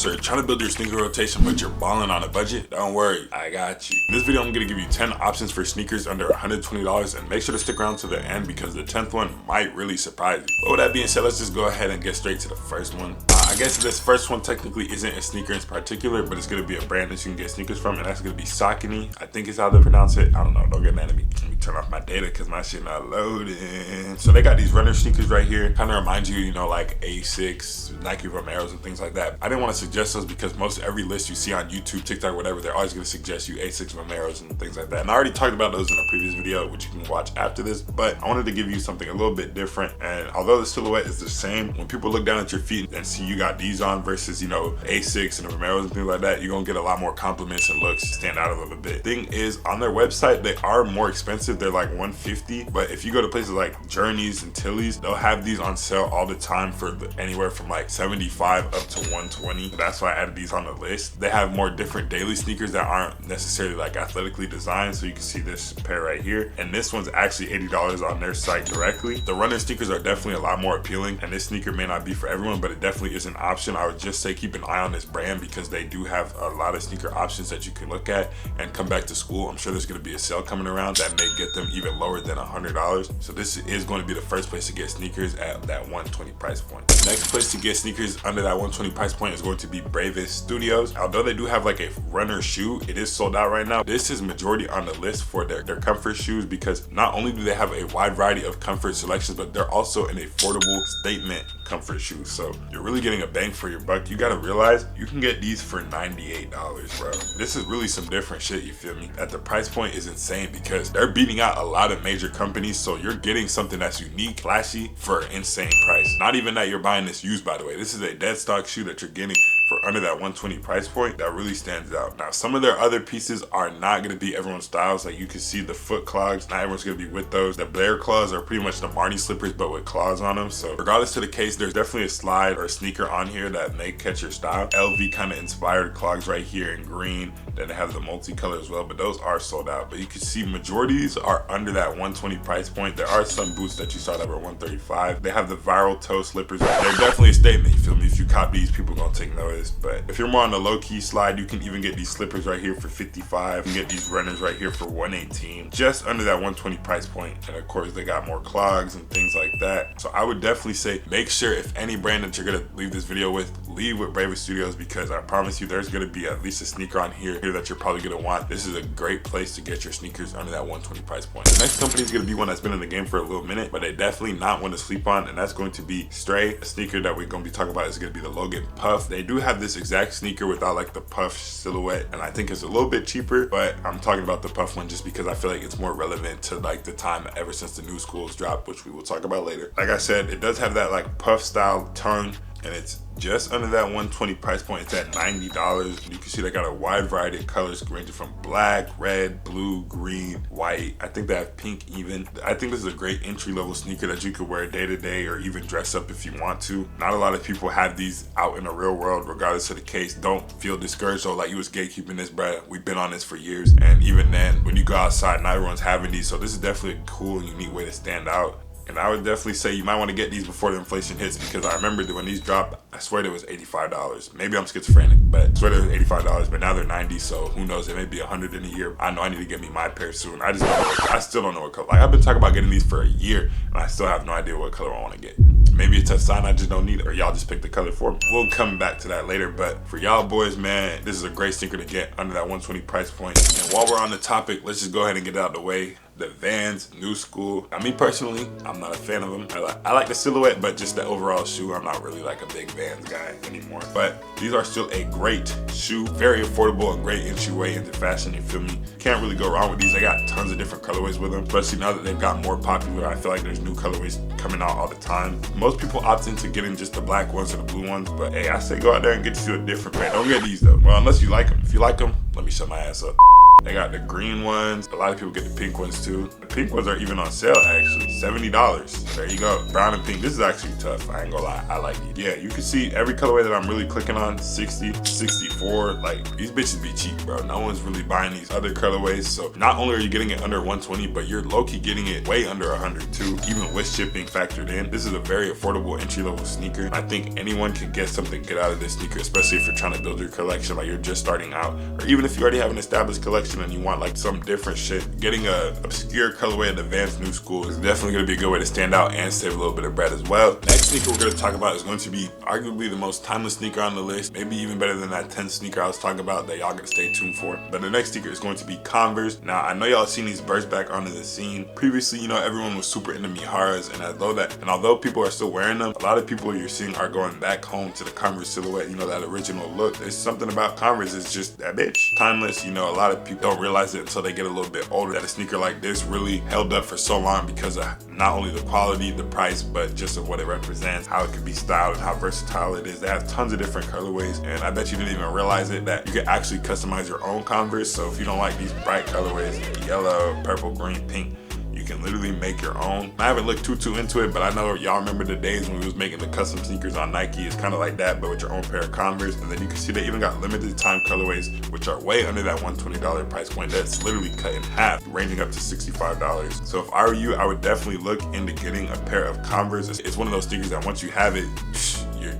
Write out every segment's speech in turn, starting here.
So you're trying to build your sneaker rotation, but you're balling on a budget? Don't worry, I got you. In this video, I'm gonna give you 10 options for sneakers under $120, and make sure to stick around to the end because the 10th one might really surprise you. But with that being said, let's just go ahead and get straight to the first one. I guess this first one technically isn't a sneaker in particular, but it's gonna be a brand that you can get sneakers from, and that's gonna be Sakin. I think is how they pronounce it. I don't know, don't get mad at me. Let me turn off my data because my shit not loading. So they got these runner sneakers right here. Kind of reminds you, you know, like Asics, Nike Romeros and things like that. I didn't want to suggest those because most every list you see on YouTube, TikTok, whatever, they're always gonna suggest you Asics, Romeros and things like that. And I already talked about those in a previous video, which you can watch after this, but I wanted to give you something a little bit different. And although the silhouette is the same, when people look down at your feet and see you got these on versus, you know, Asics and Romeros and things like that, you're gonna get a lot more compliments and looks stand out a little bit. Thing is, on their website, they are more expensive. They're like $150, but if you go to places like Journeys and Tilly's, they'll have these on sale all the time for anywhere from like 75 up to 120. That's why I added these on the list. They have more different daily sneakers that aren't necessarily like athletically designed. So you can see this pair right here, and this one's actually $80 on their site directly. The runner sneakers are definitely a lot more appealing, and this sneaker may not be for everyone, but it definitely is an option. I would just say keep an eye on this brand because they do have a lot of sneaker options that you can look at. And come back to school, I'm sure there's going to be a sale coming around that may get them even lower than $100. So this is going to be the first place to get sneakers at that 120 price point. The next place to get sneakers under that 120 price point is going to be Bravest Studios. Although they do have like a runner shoe, it is sold out right now. This is majority on the list for their comfort shoes because not only do they have a wide variety of comfort selections, but they're also an affordable statement comfort shoes. So you're really getting a bang for your buck. You got to realize you can get these for $98, bro. This is really some different shit, you feel me? At the price point is insane because they're beating out a lot of major companies. So you're getting something that's unique, flashy for an insane price. Not even that you're buying this used, by the way. This is a dead stock shoe that you're getting for under that 120 price point. That really stands out. Now, some of their other pieces are not going to be everyone's styles. Like you can see the foot clogs, not everyone's going to be with those. The Blair claws are pretty much the Marnie slippers, but with claws on them. So regardless of the case, there's definitely a slide or a sneaker on here that may catch your style. LV kind of inspired clogs right here in green. Then they have the multicolor as well, but those are sold out. But you can see majorities are under that 120 price point. There are some boots that you saw that were 135. They have the viral toe slippers. They're definitely a statement, you feel me? If you cop these, people gonna take notice. But if you're more on the low-key slide, you can even get these slippers right here for 55. You can get these runners right here for 118, just under that 120 price point. And of course, they got more clogs and things like that. So I would definitely say make sure if any brand that you're gonna leave this video with, leave with Bravest Studios, because I promise you there's gonna be at least a sneaker on here that you're probably gonna want. This is a great place to get your sneakers under that 120 price point. The next company is gonna be one that's been in the game for a little minute, but they definitely not one to sleep on, and that's going to be Stray. A sneaker that we're gonna be talking about is gonna be the Logan Puff. They do have this exact sneaker without like the puff silhouette, and I think it's a little bit cheaper, but I'm talking about the puff one just because I feel like it's more relevant to like the time ever since the new schools dropped, which we will talk about later. Like I said, it does have that like puff style tongue, and it's just under that 120 price point. It's at $90. You can see they got a wide variety of colors ranging from black, red, blue, green, white. I think they have pink even. I think this is a great entry-level sneaker that you could wear day to day or even dress up if you want to. Not a lot of people have these out in the real world. Regardless of the case, don't feel discouraged or like you was gatekeeping this, bruh. We've been on this for years, and even then, when you go outside, not everyone's having these. So this is definitely a cool and unique way to stand out. And I would definitely say you might want to get these before the inflation hits, because I remember when these dropped, I swear it was $85. Maybe I'm schizophrenic, but I swear it was $85, but now they're 90, so who knows, it may be 100 in a year. I know I need to get me my pair soon. I just don't know I still don't know what color. Like I've been talking about getting these for a year, and I still have no idea what color I want to get. Maybe it's a sign I just don't need it, or y'all just pick the color for me. We'll come back to that later, but for y'all boys, man, this is a great sneaker to get under that 120 price point. And while we're on the topic, let's just go ahead and get it out of the way. The Vans New School. I mean, personally, I'm not a fan of them. I like the silhouette, but just the overall shoe, I'm not really like a big Vans guy anymore. But these are still a great shoe, very affordable, and great entryway into fashion, you feel me? Can't really go wrong with these. They got tons of different colorways with them, especially now that they've got more popular. I feel like there's new colorways coming out all the time. Most people opt into getting just the black ones or the blue ones, but hey, I say go out there and get you a different brand. Don't get these though. Well, unless you like them. If you like them, let me shut my ass up. They got the green ones. A lot of people get the pink ones too. pink ones are even on sale actually. $70. There you go. Brown and pink. This is actually tough. I ain't gonna lie. I like it. Yeah, you can see every colorway that I'm really clicking on. 60, 64. Like, these bitches be cheap, bro. No one's really buying these other colorways. So not only are you getting it under 120, but you're low-key getting it way under 100 too, even with shipping factored in. This is a very affordable entry-level sneaker. I think anyone can get something good out of this sneaker, especially if you're trying to build your collection, like you're just starting out, or even if you already have an established collection and you want like some different shit. Getting a obscure colorway at advanced new school is definitely gonna be a good way to stand out and save a little bit of bread as well. Next sneaker we're gonna talk about is going to be arguably the most timeless sneaker on the list, maybe even better than that 10th sneaker I was talking about that y'all gotta stay tuned for. But the next sneaker is going to be Converse. Now, I know y'all seen these burst back onto the scene. Previously, you know, everyone was super into Miharas, and although people are still wearing them, a lot of people you're seeing are going back home to the Converse silhouette, you know, that original look. There's something about Converse, it's just that bitch. Timeless, you know, a lot of people don't realize it until they get a little bit older, that a sneaker like this really held up for so long because of not only the quality, the price, but just of what it represents, how it can be styled, and how versatile it is. They have tons of different colorways, and I bet you didn't even realize it, that you can actually customize your own Converse. So if you don't like these bright colorways, yellow, purple, green, pink, you can literally make your own. I haven't looked too into it, but I know y'all remember the days when we was making the custom sneakers on Nike. It's kind of like that, but with your own pair of Converse. And then you can see they even got limited time colorways, which are way under that $120 price point. That's literally cut in half, ranging up to $65. So if I were you, I would definitely look into getting a pair of Converse. It's one of those sneakers that once you have it,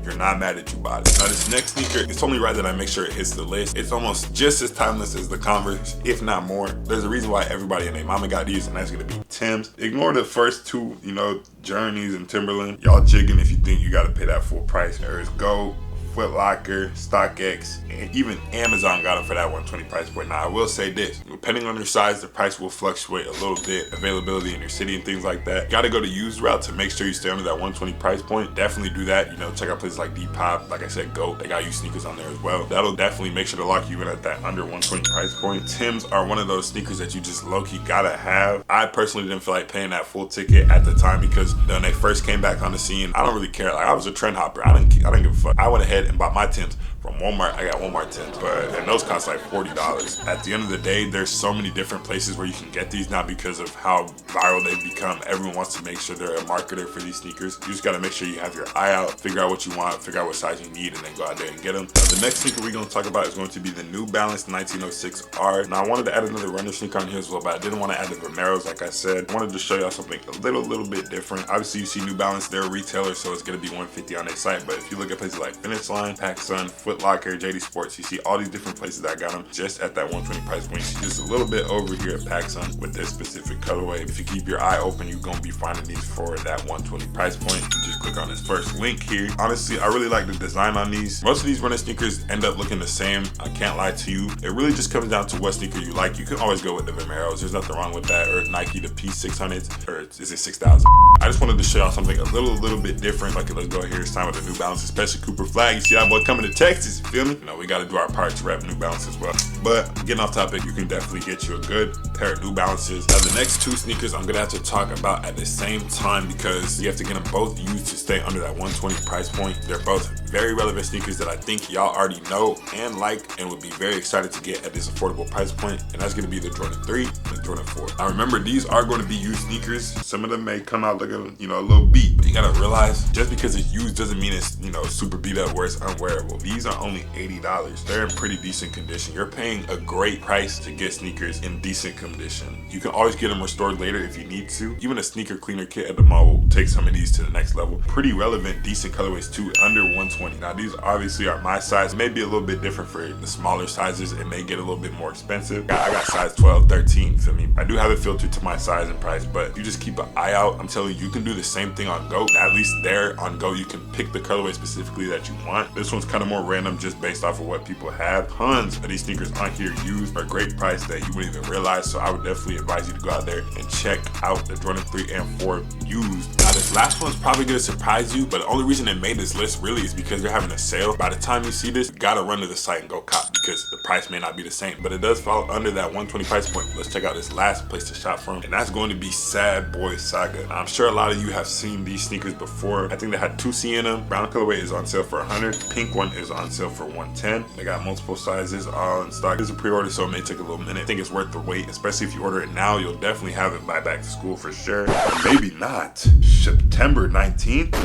you're not mad that you bought it. Now this next sneaker, it's only right that I make sure it hits the list. It's almost just as timeless as the Converse, if not more. There's a reason why everybody and their mama got these, and that's gonna be Tim's. Ignore the first two, you know, Journeys and Timberland. Y'all jigging if you think you gotta pay that full price. There is Go, Foot Locker, StockX, and even Amazon got them for that 120 price point. Now I will say this, depending on your size, the price will fluctuate a little bit, availability in your city and things like that. You gotta go to used route to make sure you stay under that 120 price point. Definitely do that. You know, check out places like Depop, like I said, Go, they got used sneakers on there as well. That'll definitely make sure to lock you in at that under 120 price point. Tim's are one of those sneakers that you just low-key gotta have. I personally didn't feel like paying that full ticket at the time because when they first came back on the scene, I don't really care. Like, I was a trend hopper. I didn't give a fuck. I went ahead and bought my Tim's from Walmart. I got Walmart Tim's, and those cost like $40. At the end of the day, there's so many different places where you can get these now because of how viral they've become. Everyone wants to make sure they're a marketer for these sneakers. You just gotta make sure you have your eye out, figure out what you want, figure out what size you need, and then go out there and get them. Now, the next sneaker we're gonna talk about is going to be the New Balance 1906R. Now I wanted to add another runner sneaker on here as well, but I didn't want to add the Vomeros like I said. I wanted to show y'all something a little bit different. Obviously you see New Balance, they're a retailer, so it's gonna be $150 on their site, but if you look at places like Finish Line, PacSun, Foot Locker, JD Sports, you see all these different places that got them just at that 120 price point. You see just a little bit over here at PacSun with this specific colorway. If you keep your eye open, you're gonna be finding these for that 120 price point. You just click on this first link here. Honestly, I really like the design on these. Most of these running sneakers end up looking the same. I can't lie to you. It really just comes down to what sneaker you like. You can always go with the Vomeros. There's nothing wrong with that. Or Nike, the P600s, or is it 6,000? I just wanted to show y'all something a little bit different. Okay, let's go here. It's time with the New Balance, especially Cooper Flag. You see that boy coming to Texas, you feel me? You know, we gotta do our part to rep New Balance as well. But getting off topic, you can definitely get you a good pair of New Balances. Now the next two sneakers I'm gonna have to talk about at the same time because you have to get them both used to stay under that 120 price point. They're both very relevant sneakers that I think y'all already know and like and would be very excited to get at this affordable price point, and that's gonna be the Jordan 3 and the Jordan 4. Now remember, these are going to be used sneakers. Some of them may come out looking, you know, a little beat, but you gotta realize just because it's used doesn't mean it's, you know, super beat up where it's unwearable. These are only $80. They're in pretty decent condition. You're paying a great price to get sneakers in decent condition. You can always get them restored later if you need to. Even a sneaker cleaner kit at the mall will take some of these to the next level. Pretty relevant, decent colorways too, under 120. Now these obviously are my size, maybe a little bit different for the smaller sizes, and they get a little bit more expensive. I got size 12, 13, feel me? I do have it filtered to my size and price, but you just keep an eye out. I'm telling you, you can do the same thing on Go. At least there on Go, you can pick the colorway specifically that you want. This one's kind of more random just based off of what people have. Tons of these sneakers on here used for a great price that you wouldn't even realize. So I would definitely advise you to go out there and check out the Jordan 3 and 4 used. Now this last one's probably gonna surprise you, but the only reason it made this list really is because they're having a sale. By the time you see this, you gotta run to the site and go cop because the price may not be the same, but it does fall under that 120 price point. Let's check out this last place to shop from, and that's going to be Sad Boy Saga. Now, I'm sure a lot of you have seen these sneakers before. I think they had 2C in them. Brown colorway is on sale for 100. Pink one is on sale for 110. They got multiple sizes all in stock. It's a pre-order, so it may take a little minute. I think it's worth the wait, especially if you order it now. You'll definitely have it by back to school for sure. Maybe not. September 19th.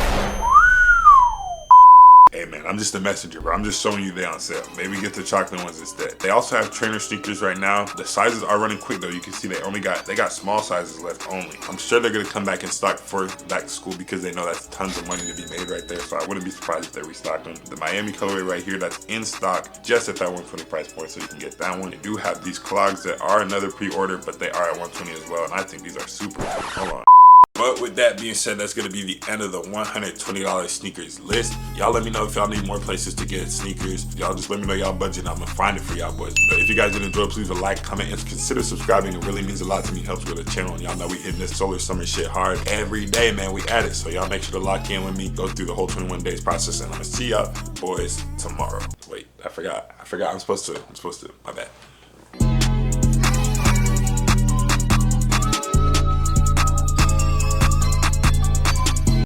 Hey man, I'm just a messenger, bro. I'm just showing you they on sale. Maybe get the chocolate ones instead. They also have trainer sneakers right now. The sizes are running quick though. You can see they got small sizes left only. I'm sure they're gonna come back in stock for back to school because they know that's tons of money to be made right there. So I wouldn't be surprised if they restock them. The Miami colorway right here, that's in stock just at that 120 price point, so you can get that one. They do have these clogs that are another pre-order, but they are at 120 as well, and I think these are super cool. Hold on. But with that being said, that's going to be the end of the $120 sneakers list. Y'all let me know if y'all need more places to get sneakers. Y'all just let me know y'all budget and I'm going to find it for y'all boys. But if you guys did enjoy, please leave a like, comment, and consider subscribing. It really means a lot to me. Helps with the channel. And y'all know we hitting this solar summer shit hard every day, man. We at it. So y'all make sure to lock in with me. Go through the whole 21 days process. And I'm going to see y'all boys tomorrow. Wait, I forgot. I'm supposed to. My bad.